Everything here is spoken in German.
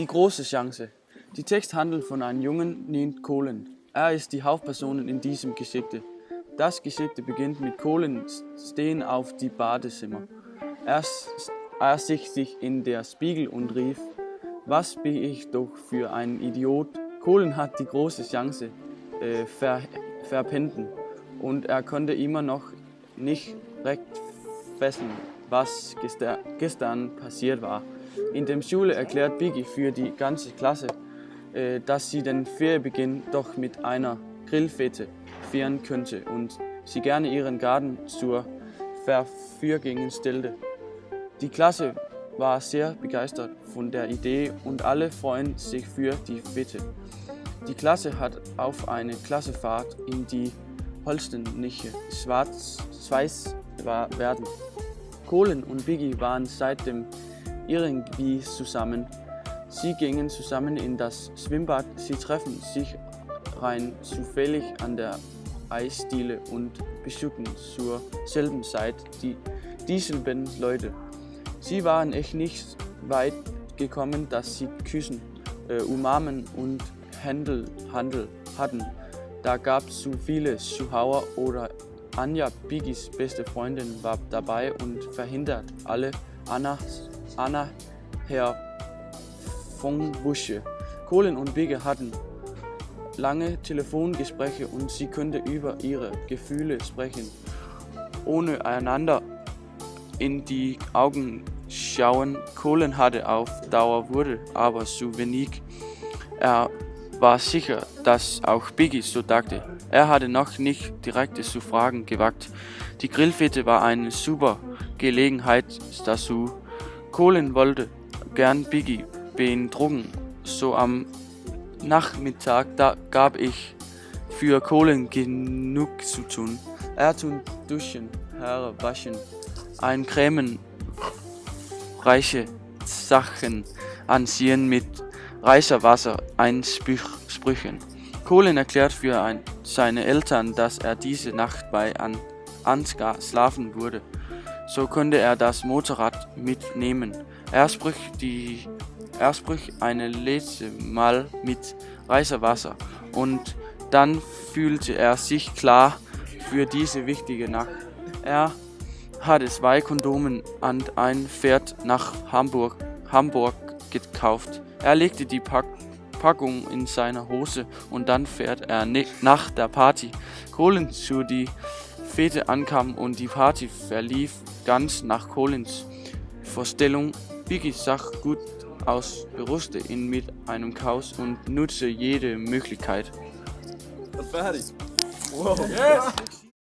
Die große Chance. Die Text handelt von einem Jungen namens Colin. Er ist die Hauptperson in diesem Geschichte. Das Geschichte beginnt mit Colin stehen auf die Badezimmer. Er sich in der Spiegel und rief, was bin ich doch für ein Idiot. Colin hat die große Chance verpennt und er konnte immer noch nicht recht fassen, was gestern passiert war. In der Schule erklärt Biggie für die ganze Klasse, dass sie den Ferienbeginn doch mit einer Grillfete feiern könnte und sie gerne ihren Garten zur Verfügung stellte. Die Klasse war sehr begeistert von der Idee und alle freuen sich für die Fete. Die Klasse hat auf eine Klassenfahrt in die Holstenliche Schweiz werden. Colin und Biggie waren seitdem irgendwie zusammen. Sie gingen zusammen in das Schwimmbad, sie treffen sich rein zufällig an der Eisdiele und besuchen zur selben Zeit dieselben Leute. Sie waren echt nicht weit gekommen, dass sie küssen, umarmen und Handel hatten. Da gab es zu viele Zuschauer oder Anja, Biggies beste Freundin, war dabei und verhindert alle Anna Herr von Busche. Colin und Biggie hatten lange Telefongespräche und sie konnten über ihre Gefühle sprechen, ohne einander in die Augen schauen. Colin hatte auf Dauer wurde aber zu wenig. Er war sicher, dass auch Biggie so dachte. Er hatte noch nicht direkt zu fragen gewagt. Die Grillfete war eine super Gelegenheit dazu. Colin wollte gern Biggie beeindrucken. So am Nachmittag gab ich für Colin genug zu tun. Er tun duschen, Haare waschen, eincremen, reiche Sachen anziehen mit Reiserwasser einsprüchen. Colin erklärt für seine Eltern, dass er diese Nacht bei Ansgar schlafen würde. So konnte er das Motorrad mitnehmen. Er spricht eine letzte Mal mit Reiserwasser und dann fühlte er sich klar für diese wichtige Nacht. Er hatte 2 Kondomen und ein Pferd nach Hamburg gekauft. Er legte die Packung in seine Hose und dann fährt er nach der Party. Colin zu die Fete ankam und die Party verlief ganz nach Colins Vorstellung. Biggie sah gut aus, berührte ihn mit einem Kuss und nutzte jede Möglichkeit. Fertig. Wow. Yes.